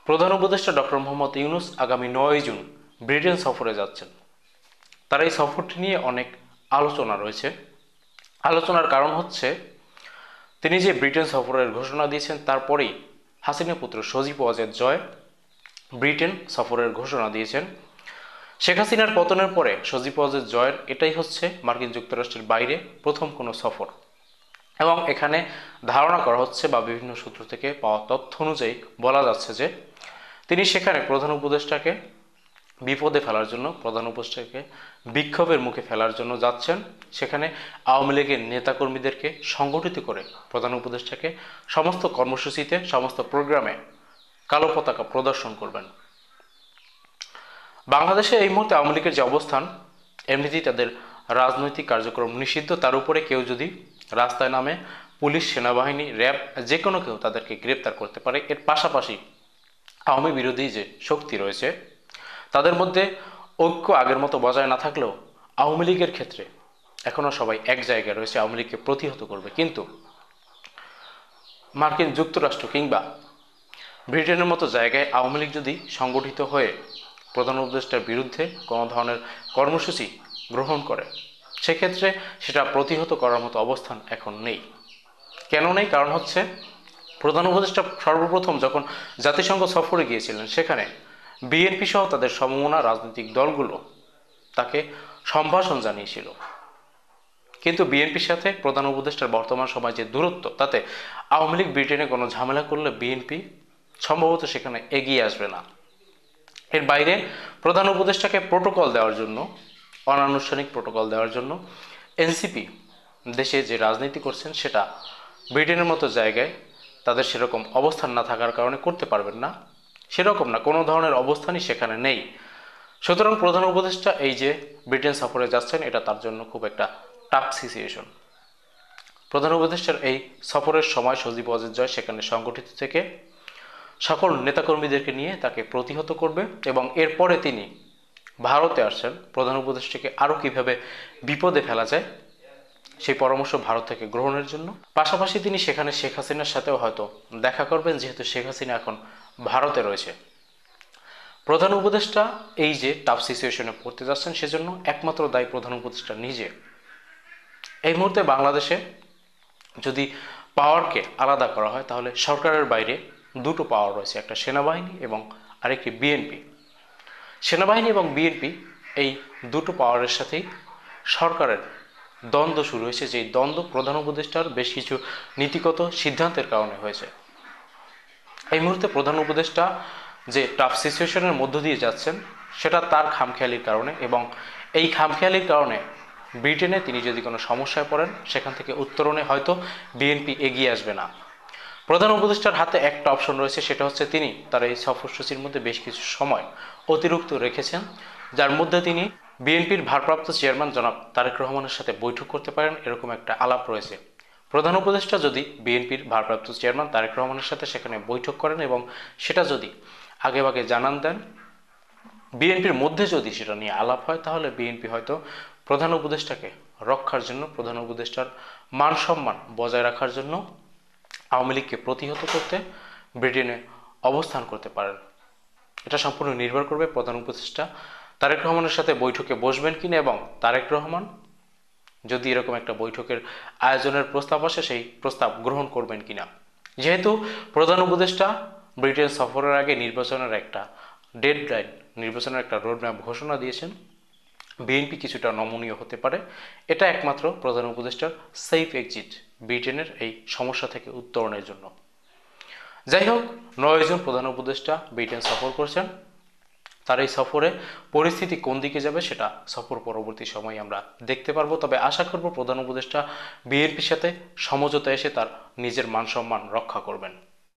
প্রধান উপদেষ্টা ডক্টর মোহাম্মদ ইউনূস আগামী ৯ জুন ব্রিটেন সফরে যাচ্ছেন। তার এই সফরটি নিয়ে অনেক আলোচনা রয়েছে। আলোচনার কারণ হচ্ছে তিনি যে ব্রিটেন সফরের ঘোষণা দিয়েছেন তারপরেই হাসিনা পুত্র সজীব ওয়াজেদ জয় ব্রিটেন সফরের ঘোষণা দিয়েছেন। শেখ হাসিনার পতনের পরে সজীব ওয়াজেদ জয়ের এটাই হচ্ছে মার্কিন যুক্তরাষ্ট্রের বাইরে প্রথম কোনো সফর, এবং এখানে ধারণা করা হচ্ছে বা বিভিন্ন সূত্র থেকে পাওয়া তথ্য অনুযায়ী বলা যাচ্ছে যে তিনি সেখানে প্রধান উপদেষ্টাকে বিপদে ফেলার জন্য, প্রধান উপদেষ্টাকে বিক্ষোভের মুখে ফেলার জন্য যাচ্ছেন। সেখানে আওয়ামী লীগের নেতাকর্মীদেরকে সংগঠিত করে প্রধান উপদেষ্টাকে সমস্ত কর্মসূচিতে, সমস্ত প্রোগ্রামে কালো পতাকা প্রদর্শন করবেন। বাংলাদেশে এই মুহূর্তে আওয়ামী লীগের যে অবস্থান, এমনিতেই তাদের রাজনৈতিক কার্যক্রম নিষিদ্ধ, তার উপরে কেউ যদি রাস্তায় নামে পুলিশ, সেনাবাহিনী, র্যাব যে কোনো কেউ তাদেরকে গ্রেপ্তার করতে পারে। এর পাশাপাশি আওয়ামী বিরোধী যে শক্তি রয়েছে তাদের মধ্যে ঐক্য আগের মতো বজায় না থাকলেও আওয়ামী লীগের ক্ষেত্রে এখনও সবাই এক জায়গায় রয়েছে, আওয়ামী লীগকে প্রতিহত করবে। কিন্তু মার্কিন যুক্তরাষ্ট্র কিংবা ব্রিটেনের মতো জায়গায় আওয়ামী লীগ যদি সংগঠিত হয়ে প্রধান উপদেষ্টার বিরুদ্ধে কোনো ধরনের কর্মসূচি গ্রহণ করে, সেক্ষেত্রে সেটা প্রতিহত করার মতো অবস্থান এখন নেই। কেন নেই? কারণ হচ্ছে প্রধান উপদেষ্টা সর্বপ্রথম যখন জাতিসংঘ সফরে গিয়েছিলেন, সেখানে বিএনপি সহ তাদের সমমনা রাজনৈতিক দলগুলো তাকে সম্ভাষণ জানিয়েছিল। কিন্তু বিএনপির সাথে প্রধান উপদেষ্টার বর্তমান সময় যে দূরত্ব, তাতে আওয়ামী লীগ ব্রিটেনে কোনো ঝামেলা করলে বিএনপি সম্ভবত সেখানে এগিয়ে আসবে না। এর বাইরে প্রধান উপদেষ্টাকে প্রোটোকল দেওয়ার জন্য, অনানুষ্ঠানিক প্রোটোকল দেওয়ার জন্য এনসিপি দেশে যে রাজনীতি করছেন সেটা ব্রিটেনের মতো জায়গায় তাদের সেরকম অবস্থান না থাকার কারণে করতে পারবেন না। সেরকম না, কোনো ধরনের অবস্থানই সেখানে নেই। সুতরাং প্রধান উপদেষ্টা এই যে ব্রিটেন সফরে যাচ্ছেন, এটা তার জন্য খুব একটা টাফ সিচুয়েশন। প্রধান উপদেষ্টার এই সফরের সময় সজীব ওয়াজেদ জয় সেখানে সংগঠিত থেকে সকল নেতাকর্মীদেরকে নিয়ে তাকে প্রতিহত করবে, এবং এরপরে তিনি ভারতে আসছেন প্রধান উপদেষ্টাকে আরও কীভাবে বিপদে ফেলা যায় সেই পরামর্শ ভারত থেকে গ্রহণের জন্য। পাশাপাশি তিনি সেখানে শেখ হাসিনার সাথেও হয়তো দেখা করবেন, যেহেতু শেখ হাসিনা এখন ভারতে রয়েছে। প্রধান উপদেষ্টা এই যে টাফ সিচুয়েশনে পড়তে যাচ্ছেন, সেজন্য একমাত্র দায়ী প্রধান উপদেষ্টা নিজে। এই মুহূর্তে বাংলাদেশে যদি পাওয়ারকে আলাদা করা হয়, তাহলে সরকারের বাইরে দুটো পাওয়ার রয়েছে, একটা সেনাবাহিনী এবং আরেকটি বিএনপি। সেনাবাহিনী এবং বিএনপি এই দুটো পাওয়ারের সাথেই সরকারের দ্বন্দ্ব শুরু হয়েছে, যেই দ্বন্দ্ব প্রধান উপদেষ্টার বেশ কিছু নীতিগত সিদ্ধান্তের কারণে হয়েছে। এই মুহূর্তে প্রধান উপদেষ্টা যে টাফ সিচুয়েশনের মধ্য দিয়ে যাচ্ছেন, সেটা তার খামখেয়ালির কারণে, এবং এই খামখেয়ালির কারণে ব্রিটেনে তিনি যদি কোনো সমস্যায় পড়েন, সেখান থেকে উত্তরণে হয়তো বিএনপি এগিয়ে আসবে না। প্রধান উপদেষ্টার হাতে একটা অপশন রয়েছে, সেটা হচ্ছে তিনি তার এই সফরসূচির মধ্যে বেশ কিছু সময় অতিরিক্ত রেখেছেন, যার মধ্যে তিনি বিএনপির ভারপ্রাপ্ত চেয়ারম্যান জনাব তারেক রহমানের সাথে বৈঠক করতে পারেন, এরকম একটা আলাপ রয়েছে। প্রধান উপদেষ্টা যদি বিএনপির ভারপ্রাপ্ত চেয়ারম্যান তারেক রহমানের সাথে সেখানে বৈঠক করেন এবং সেটা যদি আগেভাগে জানান দেন, বিএনপির মধ্যে যদি সেটা নিয়ে আলাপ হয়, তাহলে বিএনপি হয়তো প্রধান উপদেষ্টাকে রক্ষার জন্য, প্রধান উপদেষ্টার মান সম্মান বজায় রাখার জন্য আওয়ামী লীগকে প্রতিহত করতে ব্রিটেনে অবস্থান করতে পারেন। এটা সম্পূর্ণ নির্ভর করবে প্রধান উপদেষ্টা তারেক রহমানের সাথে বৈঠকে বসবেন কিনা, এবং তারেক রহমান যদি এরকম একটা বৈঠকের আয়োজনের প্রস্তাব আসে, সেই প্রস্তাব গ্রহণ করবেন কিনা। যেহেতু প্রধান উপদেষ্টা ব্রিটেন সফরের আগে নির্বাচনের একটা ডেডলাইন, নির্বাচনের একটা রোডম্যাপ ঘোষণা দিয়েছেন, বিএনপি কিছুটা নমনীয় হতে পারে। এটা একমাত্র প্রধান উপদেষ্টার সেফ এক্সিট ব্রিটেনের এই সমস্যা থেকে উত্তরণের জন্য। যাই হোক, ৯ জন প্রধান উপদেষ্টা ব্রিটেন সফর করছেন। তার এই সফরে পরিস্থিতি কোন দিকে যাবে সেটা সফর পরবর্তী সময়ে আমরা দেখতে পারবো। তবে আশা করব প্রধান উপদেষ্টা বিএনপির সাথে সমঝোতা এসে তার নিজের মান সম্মান রক্ষা করবেন।